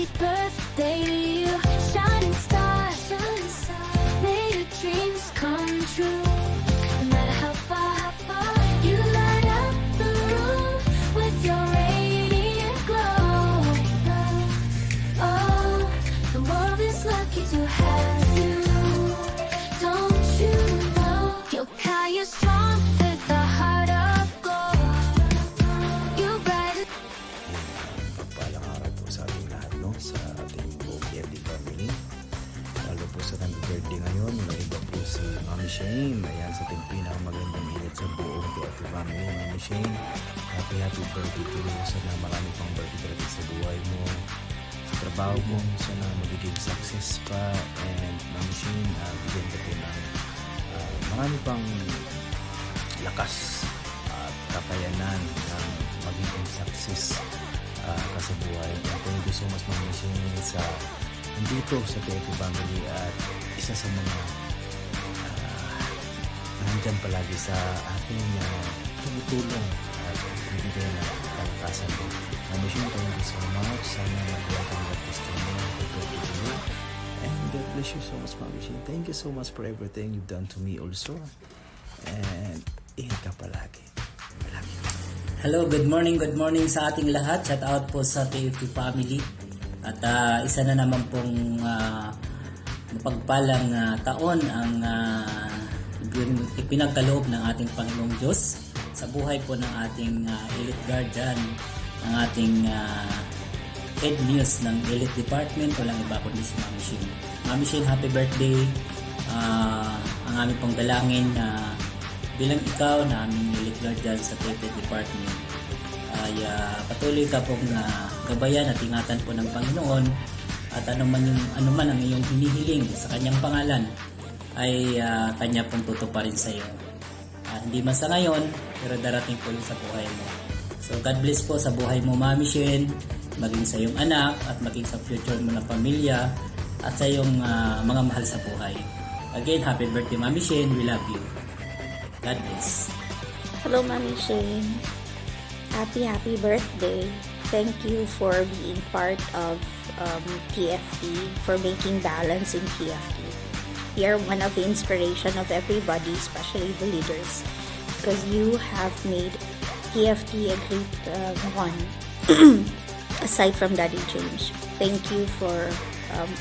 happy birthday to you. Shining star, may your dreams come true. No matter how far you light up the room with your radiant glow. Oh, the world is lucky to have you. Don't you know you're kind, you're strong with a heart of gold. You bright. Pagpalang araw po sa ating lahat, no? Sa ating buong PFD family. Lalo po sa birthday ngayon, may iba po si Mami Shane. Ayan, sa ating pinakamagandang init sa buong PFD family. Mami Shane, happy birthday to you. Sana marami pang birthday sa buhay mo, sa trabaho mo. Sana magiging success pa. And Mami Shane, bigyan ka po ng marami pang lakas at kakayanan ng magiging success ka sa buhay. And thank you so much, Mami Shane, sa nandito sa PFD family at isa sa mga nandyan palagi sa ating tumutulong at hindi kayo na kalakasan mo. Mami Shane, thank you so much. Sana magbuhay ka ng gusto mo. And God bless you so much, Mami Shane. Thank you so much for everything you've done to me also. And ingat ka palagi. Love you. Hello, good morning sa ating lahat. Shout out po sa PFD family. At isa na naman pong mapagpalang taon ang ipinagkaloob ng ating Panginoong Diyos sa buhay po ng ating elite guardian, ng ating head muse ng elite department. Walang iba kundi si Mami Shane. Mami Shane, happy birthday. Ang aming pong dalangin na bilang ikaw na aming elite guardian sa elite department ay patuloy ka pong gabayan at ingatan po ng Panginoon, at anuman ang iyong hinihiling sa kanyang pangalan ay kanya pong tutuparin sa iyo. Hindi man sa ngayon, pero darating po yun sa buhay mo. So God bless po sa buhay mo, Mami Shane, maging sa iyong anak at maging sa future mo na pamilya at sa iyong mga mahal sa buhay. Again, happy birthday, Mami Shane. We love you. God bless. Hello, Mami Shane. Happy birthday. Thank you for being part of PFD, for making balance in PFD. You're one of the inspiration of everybody, especially the leaders, because you have made PFD a great one, aside from Daddy James. Thank you for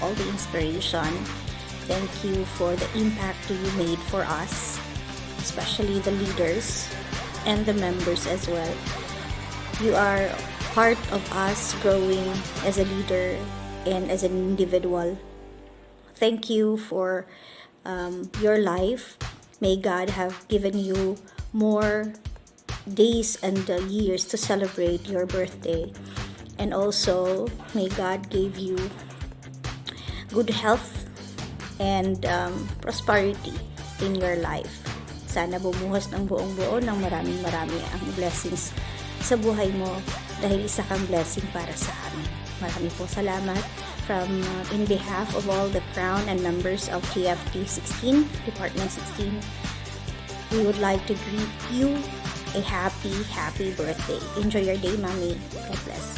all the inspiration. Thank you for the impact you made for us, especially the leaders and the members as well. You are part of us growing as a leader and as an individual. Thank you for your life. May God have given you more days and years to celebrate your birthday. And also, may God give you good health and prosperity in your life. Sana bumuhos ng buong buo ng marami ang blessings sa buhay mo, dahil isa kang blessing para sa amin. Marami po salamat in behalf of all the Crown and members of TFT 16, Department 16. We would like to greet you a happy birthday. Enjoy your day, Mommy. God bless.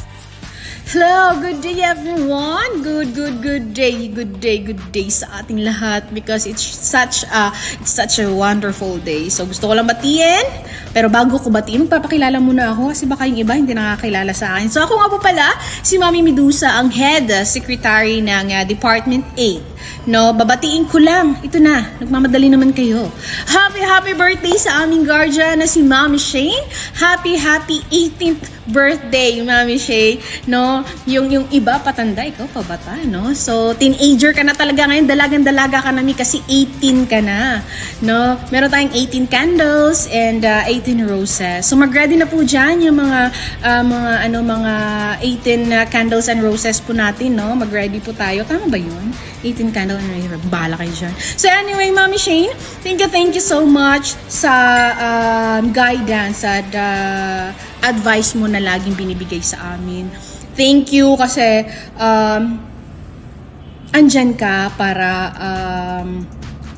Hello, good day everyone. Good day sa ating lahat, because it's such a wonderful day. So gusto ko lang batiin, pero bago ko batiin, magpapakilala muna ako kasi baka yung iba hindi nakakilala sa akin. So ako nga po pala si Mami Medusa, ang head secretary ng Department 8. No, babatiin ko lang. Ito na, nagmamadali naman kayo. Happy birthday sa aming guardian na si Mami Shane. Happy 18th birthday, Mami Shane. No, yung iba patanda, ikaw pabata, no? So, teenager ka na talaga ngayon, dalagang-dalaga ka na, kasi 18 ka na, no? Meron tayong 18 candles and 18 roses. So, mag-ready na po dyan yung mga 18 candles and roses po natin, no? Mag-ready po tayo. Tama ba yun? 18 candles and roses. Bahala kayo dyan. So, anyway, Mami Shane, thank you so much sa guidance at advice mo na laging binibigay sa amin. Thank you kasi andyan ka para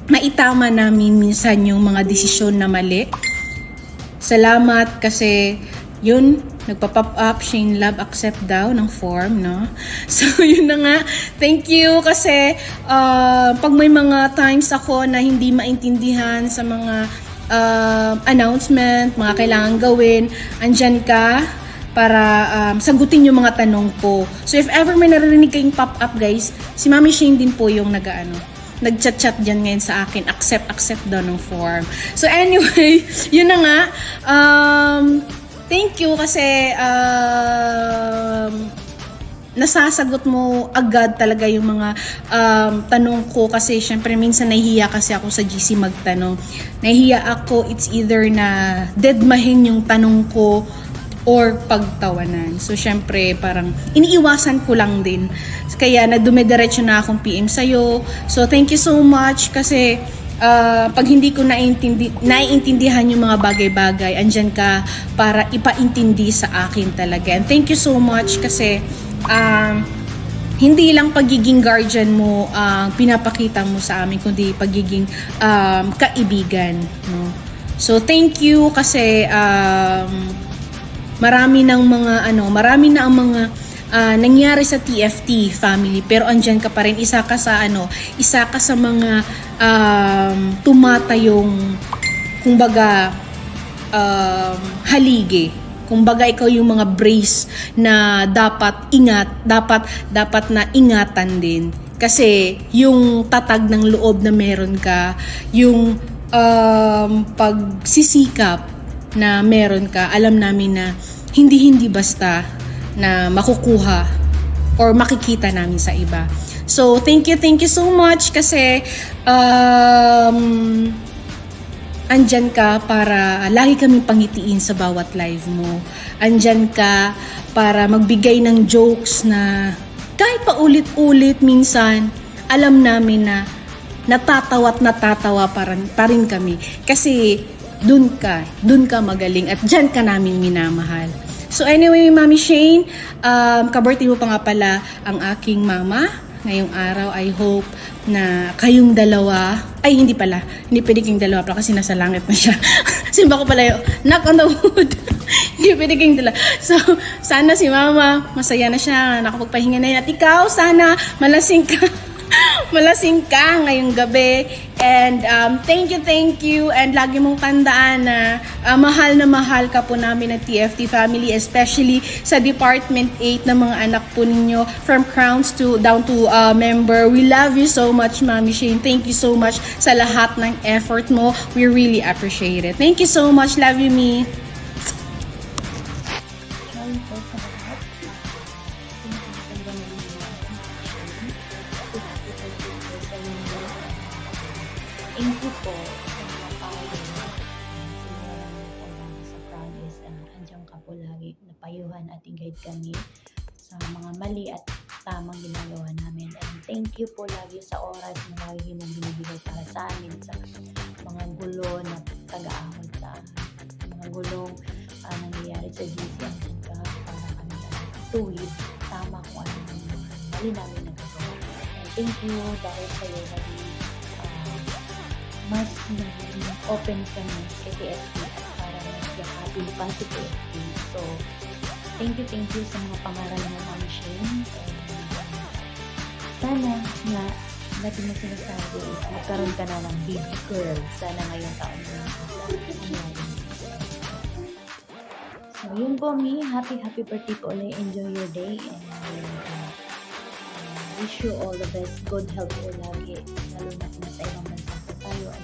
maitama namin minsan yung mga desisyon na mali. Salamat kasi yun, nagpa-pop up, Shane Love accept daw ng form, no? So, yun na nga. Thank you kasi pag may mga times ako na hindi maintindihan sa mga announcement, mga kailangan gawin, andyan ka para sagutin yung mga tanong ko. So, if ever may naririnig kayong pop up, guys, si Mami Shane din po yung nag-chat-chat dyan ngayon sa akin, accept daw ng form. So anyway, yun na nga, thank you kasi nasasagot mo agad talaga yung mga tanong ko kasi syempre minsan nahihiya kasi ako sa GC magtanong. Nahihiya ako, it's either na deadmahin yung tanong ko or pagtawanan. So, syempre, parang iniiwasan ko lang din. Kaya, dumidiretso na akong PM sa'yo. So, thank you so much kasi pag hindi ko naiintindihan yung mga bagay-bagay, andyan ka para ipaintindi sa akin talaga. And thank you so much kasi hindi lang pagiging guardian mo pinapakita mo sa amin, kundi pagiging kaibigan. No? So, thank you kasi marami na ang mga nangyari sa TFT family, pero andyan ka pa rin, isa ka sa mga tumatayong kumbaga haligi. Kumbaga ikaw yung mga brace na dapat na ingatan din. Kasi yung tatag ng loob na meron ka, yung pagsisikap na meron ka, alam namin na hindi basta na makukuha or makikita namin sa iba. So, thank you so much kasi andyan ka para lagi kami pangitiin sa bawat live mo. Andyan ka para magbigay ng jokes na kahit pa ulit-ulit minsan, alam namin na natatawa pa rin kami. Kasi dun ka magaling at dyan ka namin minamahal. So anyway, Mami Shane, ka-birthday mo pa nga pala ang aking mama ngayong araw. I hope na kayong dalawa, hindi pwede kayong dalawa pala kasi nasa langit na siya. Simba ko pala yung knock on the wood. Hindi pwede kayong dalawa. So, sana si mama, masaya na siya, nakapagpahinga na yun. At ikaw, sana malasing ka ngayong gabi. And thank you. And lagi mong tandaan na mahal ka po namin ng TFT family, especially sa Department 8 ng mga anak po ninyo, from crowns down to member. We love you so much, Mami Shane. Thank you so much sa lahat ng effort mo. We really appreciate it. Thank you so much. Love you, me. Thank you po sa mga payo. Sa promise, andyan ka po lagi, napayuhan at i-guide kami sa mga mali at tamang ginagawa namin. And thank you po lagi sa oras na lagi mong binibigay para sa amin, sa mga gulo na taga-ahon sa mga gulong nangyayari sa GC. Andyan ka para kami tuwid, tama kung ano yung mali namin nagagawa. And thank you dahil sa'yo lagi mas open kami kay TFT at para magyakapin pa si TFT. So, thank you sa mga pangaral mo, Mami Shane. Sana nga, natin na sinasabi is magkaroon ka na ng big girl. Sana ngayong taon na so, yun po, Mi. Happy birthday po ulit. Enjoy your day and wish you all the best. Good health po lagi. Lalo na kung sa ibang bansa po tayo ay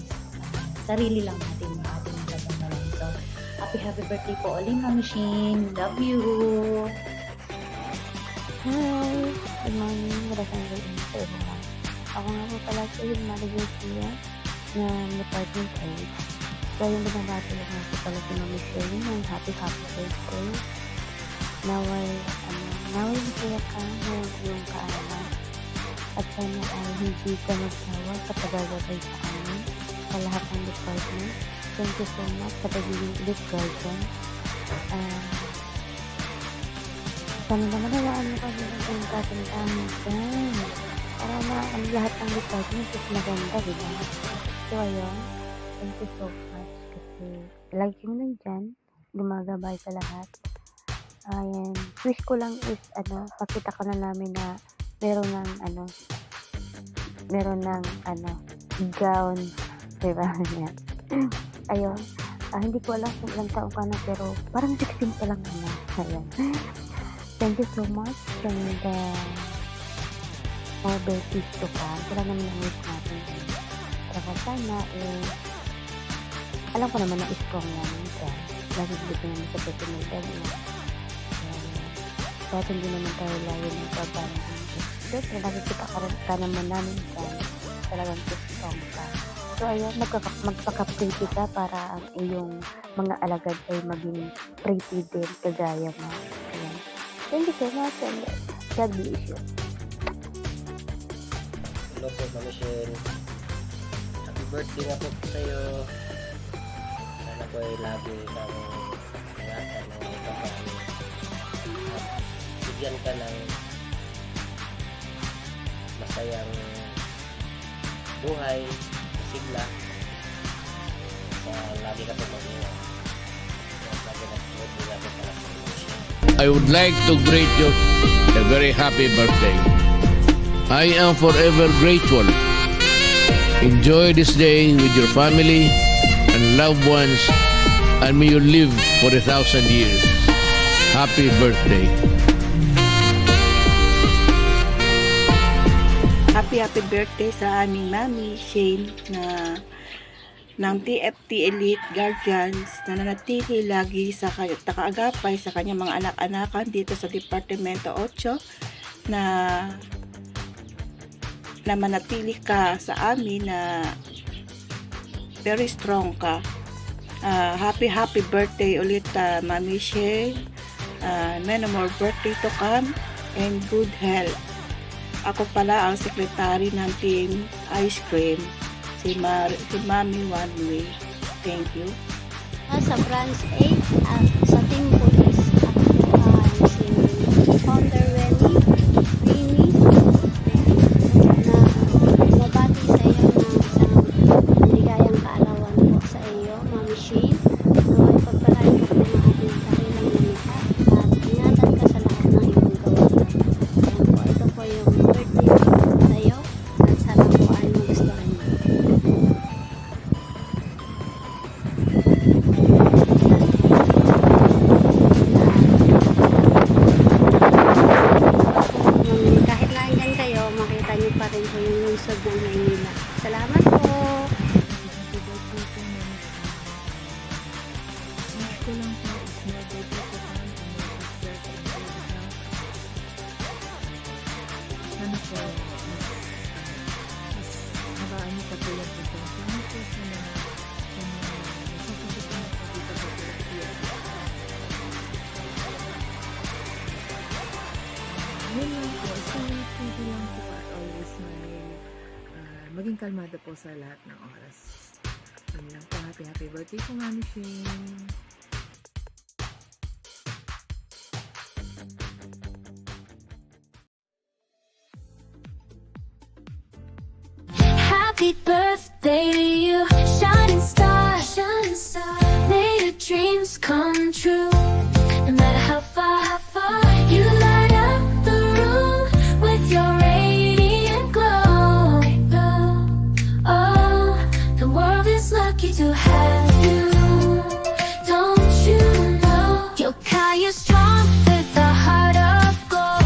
sarili lang natin yung ating gagawin. So, happy birthday po ulit, Mami Shane. Love you. Hi! Good morning. Magandang gabi sa everyone. Ako nga po pala si Hilmari Garcia na Department 8. So, yung binabati lang nga po pala si Mami Shane ng happy birthday. Naway masaya ka na yung kaarawan. At sana ay hindi ka magsawa sa pagagabay sa amin sa lahat ng department. Thank you so much sa pagiging elite guardian. Sana naman nawaan mo kami ng katantahan dyan. Para na ang lahat ng department is maganda, diba? So, ayun. Thank you so much kasi lagi mo nandyan, gumagabay sa lahat. Ayan, wish ko lang is pakita ka na namin na meron ng gown, 'di ba? Yan. Ayun. Hindi ko alam kung ilang taon ka na pero parang 16 pa lang na. Ayan. Thank you so much and more birthdays to come. Kailan naman ang wish natin. Pero sana alam ko naman na strong namin ka. Lagi dito naman sa personal na. Kahit hindi naman tayo lagi ng pagbanang. Siyempre, nakikita ka naman namin dyan. Talagang strong ka. So, ayan, magpaka-pretty ka para ang iyong mga alagad ay maging pretty din, kagaya mo. Ayan. Thank you so much and God bless you. Hello po, Ma'am Michelle. Happy birthday nga po sa'yo. Sana po ay lagi kang ingatan ng kapatid. At bigyan ka ng masayang buhay, masigla. Sa lagi ka po mag-ingat. Lagi na birthday nga po para sa Michelle. I would like to greet you a very happy birthday. I am forever grateful. Enjoy this day with your family and loved ones, and may you live for 1,000 years. Happy birthday. Happy birthday sa aming Mami Shane na ng TFT Elite Guardians na nanatili lagi sa nakaagapay sa kanyang mga anak-anakan dito sa Departamento 8 na manatili ka sa amin na very strong ka. Happy birthday ulit Mami Shane. Many more birthday to come and good health. Ako pala ang sekretary ng Team Ice Cream, si Mami One Way. Thank you. Sa branch 8 sa Team Police, ako si Founder Rini na mabati sa iyo ng isang maligayang kaarawan po sa iyo, Mami Shane. Naway pagpalain ko po ng ating dakilang lumikat at ingatan ka sa lahat ng iyong gawain. Ayan po, ito po yung birthday sa iyo at sana po ay magustuhan mo. Kahit naandyan kayo, makita niyo pa rin po yung lungsod ng Maynila. Salamat po! Yun lang po, stay pretty lang po at always smile. Maging kalmado po sa lahat ng oras. Yun lang po, happy birthday po Mami Shane. Happy birthday to you, shining star, shining star. May your dreams come true. No matter how far you light up the room with your radiant glow. Oh, the world is lucky to have you. Don't you know you're kind, you're strong with a heart of gold.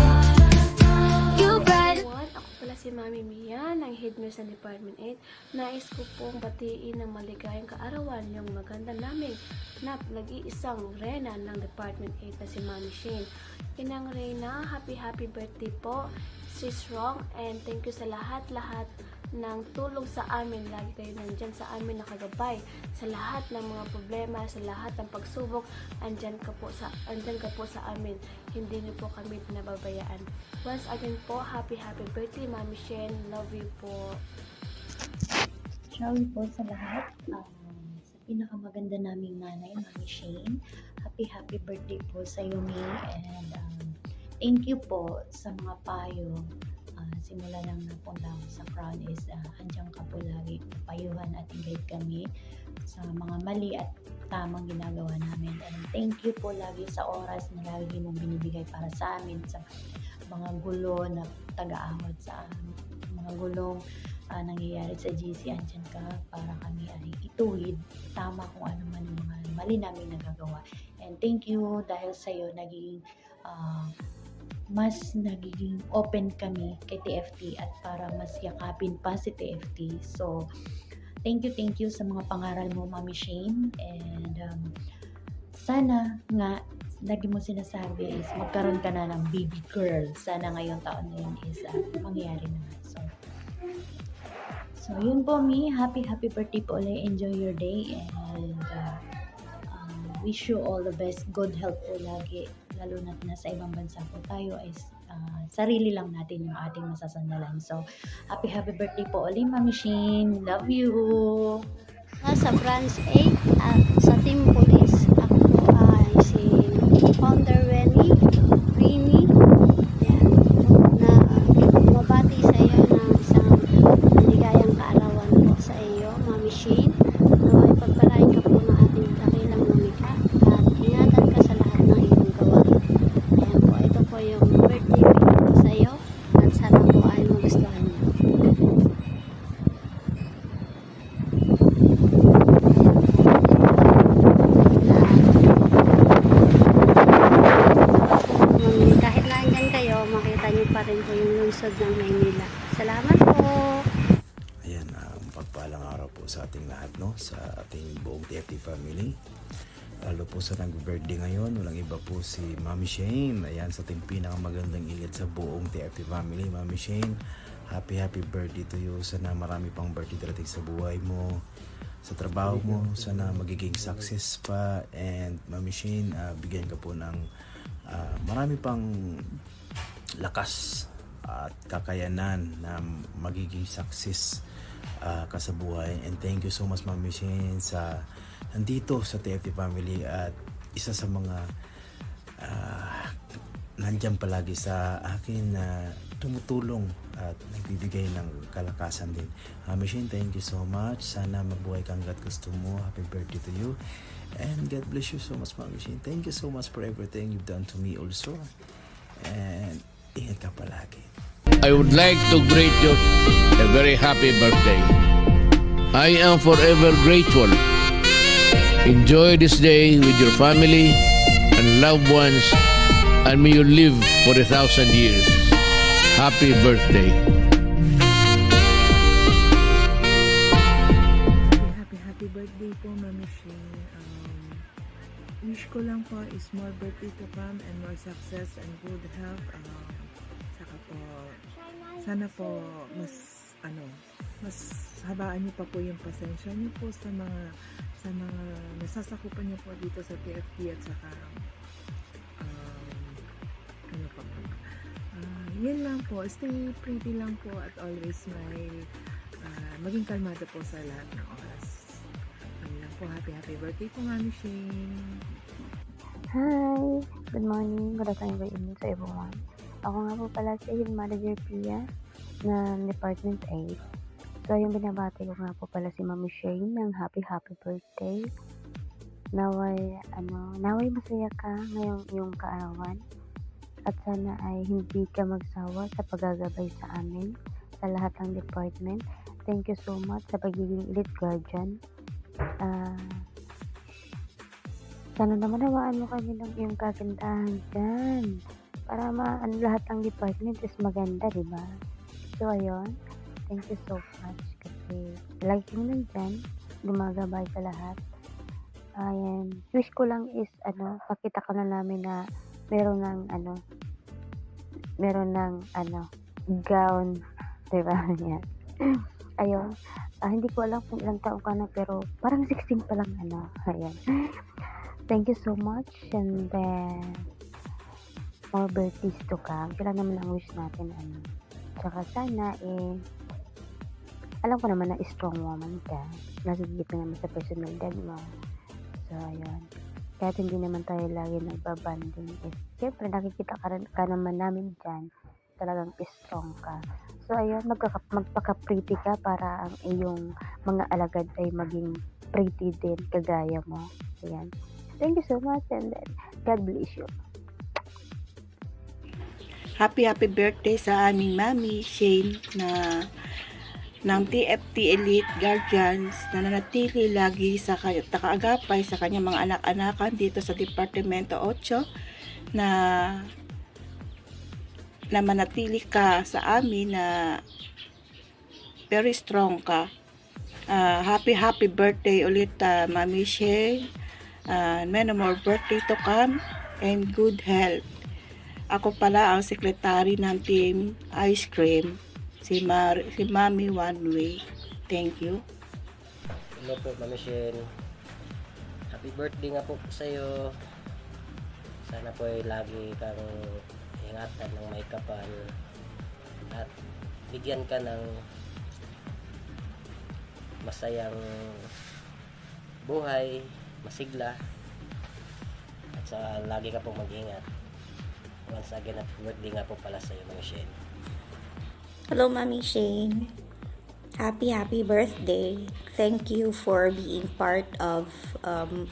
You bright. Ako pala si Mami Mia ng Head Nurse ng Department 8. Nais ko pong batiin ng maligayang kaarawan yung maganda naming nag-iisang rena ng Department 8 na si Mami Shane. Inang Reyna, happy birthday po. Stay strong and thank you sa lahat-lahat ng tulong sa amin. Lagi kayo nandyan sa amin nakagabay. Sa lahat ng mga problema, sa lahat ng pagsubok, andyan ka po sa amin. Hindi niyo po kami pinababayaan. Once again po, happy birthday Mami Shane. Love you po. Shall po sa lahat. Sa pinakamaganda naming nanay, Mami Shane. Happy birthday po sa iyo, May. And thank you po sa mga payo. Simula lang napunta ako sa Crown is andyan ka po lagi. Payuhan at guide kami sa mga mali at tamang ginagawa namin. And thank you po lagi sa oras na lagi mong binibigay para sa amin, sa mga gulo na taga-awat sa amin, mga gulong nangyayari sa GC. Andyan ka para kami ay ituwid tama kung ano man yung mga mali namin nagagawa. And thank you dahil sa'yo mas nagiging open kami kay TFT at para mas yakapin pa si TFT. So, thank you sa mga pangaral mo, Mami Shane. And sana nga, lagi mo sinasabi is magkaroon ka na ng baby girl. Sana ngayong taon na yun is mangyayari naman. So yun po, Mi. Happy birthday po ulit. Enjoy your day and wish you all the best. Good health po lagi. Lalo na nasa ibang bansa po tayo ay sarili lang natin yung ating masasandalan. So, happy birthday po ulit, Mami Shane. Love you! Sa branch 8 sa team police, ako ay si Founder Wenny Rini. Na mabati sa iyo ng isang maligayang kaarawan po sa iyo, Mami Shane. Naway pagpalain ka po ng ating dakilang lumikha at ingatan ka sa lahat ng iyong gawain. Ayan po, ito po yung birthday gift ko sa iyo at sana po ay magustuhan niyo. Kahit nandyan kayo, makita niyo pa rin po yung lungsod ng Maynila. Salamat po! Ayan, pagpalang araw po sa ating lahat, no? Sa ating buong TFT family. Lalo po sa nag-birthday ngayon, walang iba po si Mami Shane. Ayan, sa ating pinakamagandang ilit sa buong TFT family. Mami Shane, happy birthday to you. Sana marami pang birthday darating sa buhay mo, sa trabaho mo. Sana magiging success pa. And Mami Shane, bigyan ka po ng marami pang lakas at kakayanan na magiging success ka sa buhay. And thank you so much, Mami Shane, sa nandito sa TFT family at isa sa mga nandyan palagi sa akin na tumutulong at nagbibigay ng kalakasan din. Mami Shane, thank you so much. Sana mabuhay ka hanggat gusto mo. Happy birthday to you. And God bless you so much, Mami Shane. Thank you so much for everything you've done to me also. And ingat ka palagi. I would like to greet you a very happy birthday. I am forever grateful. Enjoy this day with your family and loved ones, and may you live for 1,000 years. Happy birthday. Happy birthday po, Mami Shane. Wish ko lang po is more birthday to come and more success and good health. Saka po, sana po mas habaan niyo pa po yung pasensya niyo po sa mga nasasakupan niyo po dito sa TFT at saka yun lang po, stay pretty lang po at always smile, maging kalmado po sa lahat ng oras. Yun lang po, happy birthday po, Mami Shane. Hi! Good morning, good afternoon, good evening to everyone. Ako nga po pala si Head Manager Pia ng Department 8. So, yung binabati ko nga po pala si Mami Shane ng happy birthday. Naway masaya ka ngayong iyong kaarawan. At sana ay hindi ka magsawa sa paggagabay sa amin, sa lahat ng department. Thank you so much sa pagiging elite guardian. Sana naman nawaan mo kami ng iyong kagandahan dyan. Para lahat ng department is maganda, diba? So, ayun. Thank you so much. Kasi lagi kami nandyan, gumagabay sa lahat. Ayan. Wish ko lang is, pakita ka na namin na meron ng gown. Diba? Yan. Ayun. Hindi ko alam kung ilang taong ka na, pero parang 16 pa lang, Ayan. Thank you so much. And then, more birthdays to come. Sila naman ang wish natin, Tsaka sana, alam ko naman na strong woman ka. Nasugit na naman sa personalidad mo. So, ayun. Kahit hindi naman tayo lagi nagbabanding. Siyempre, nakikita ka naman namin dyan. Talagang strong ka. So, ayun. Magpaka-pretty ka para ang iyong mga alagad ay maging pretty din, kagaya mo. Ayan. Thank you so much, and then God bless you. Happy birthday sa aming Mami Shane ng TFT Elite Guardians na nanatili lagi sa nakaagapay sa kanyang mga anak-anakan dito sa Departamento 8 na manatili ka sa amin na very strong ka. Happy birthday ulit, Mami Shane. Many more birthday to come and good health. Ako pala ang sekretary ng Team Ice Cream, si Mami One Way. Thank you. Hello po, Mami Shane. Happy birthday nga po sa iyo. Sana po ay lagi kang ingatan ng may kapal at bigyan ka ng masayang buhay, masigla, at sa lagi ka pong mag-ingat. Once again, happy birthday nga po pala sa iyo, Mami Shane. Hello, Mami Shane. Happy birthday. Thank you for being part of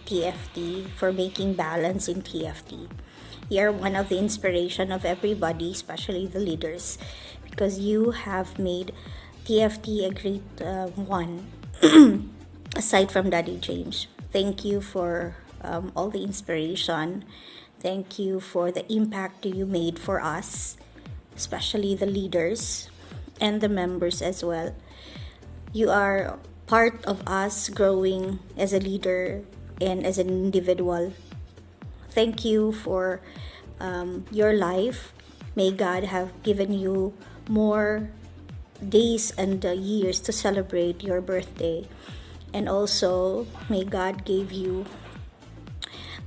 TFT, for making balance in TFT. You are one of the inspiration of everybody, especially the leaders, because you have made TFT a great one, aside from Daddy James. Thank you for all the inspiration. Thank you for the impact you made for us, especially the leaders and the members as well. You are part of us growing as a leader and as an individual. Thank you for your life. May God have given you more days and years to celebrate your birthday. And also, may God give you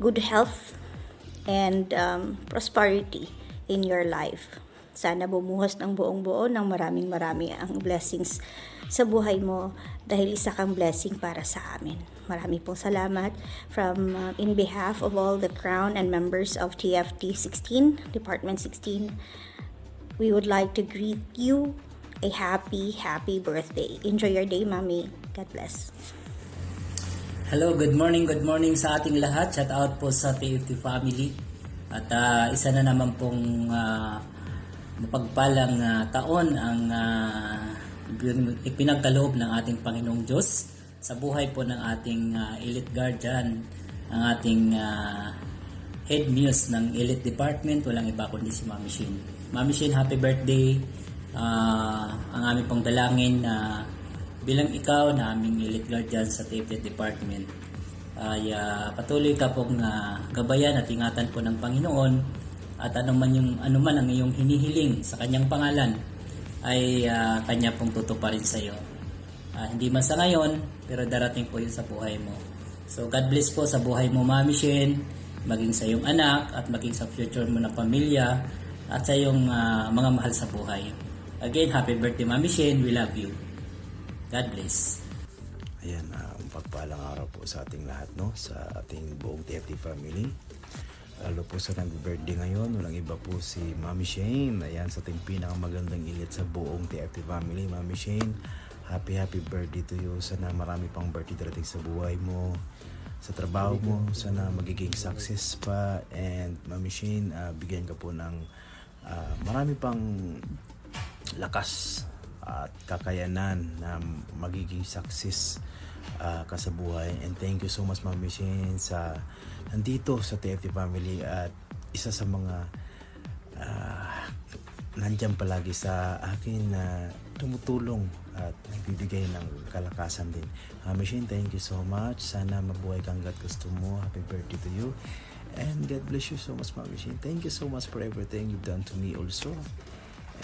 good health and prosperity in your life. Sana bumuhos ng buong-buo ng maraming ang blessings sa buhay mo dahil isa kang blessing para sa amin. Marami pong salamat from in behalf of all the Crown and members of TFT 16, Department 16. We would like to greet you a happy birthday. Enjoy your day, Mami. God bless. Hello, good morning sa ating lahat. Shout out po sa TFT family. At isa na naman pong mapagpalang taon ang ipinagkaloob ng ating Panginoong Diyos sa buhay po ng ating Elite Guardian, ang ating head muse ng Elite Department, walang iba kundi si Mami Shane. Mami Shane, happy birthday. Ang aming pong dalangin na bilang ikaw na aming Elite Guardian sa TFT Department ay patuloy ka pong gabayan at ingatan po ng Panginoon, at anuman ang iyong hinihiling sa kanyang pangalan ay kanya pong tutuparin sa iyo. Hindi man sa ngayon, pero darating po yun sa buhay mo. So God bless po sa buhay mo, Mami Shane, maging sa iyong anak at maging sa future mo na pamilya at sa iyong mga mahal sa buhay. Again, happy birthday, Mami Shane. We love you. God bless. Ayan, pagpalang araw po sa ating lahat, no? Sa ating buong TFT family. Lalo po sa nag-birthday ngayon, walang iba po si Mami Shane. Ayan, sa ating pinakamagandang ilit sa buong TFT family. Mami Shane, happy birthday to you. Sana marami pang birthday darating sa buhay mo, sa trabaho mo. Sana magiging success pa. And Mami Shane, bigyan ka po ng marami pang lakas at kakayanan na magiging success ka sa buhay. And thank you so much, Mami Shane, sa nandito sa TFT family at isa sa mga nandyan palagi sa akin na tumutulong at nagbibigay ng kalakasan din. Mami Shane, thank you so much. Sana mabuhay kang hanggat gusto mo. Happy birthday to you. And God bless you so much, Mami Shane. Thank you so much for everything you've done to me also.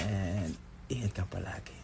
And ingat ka palagi.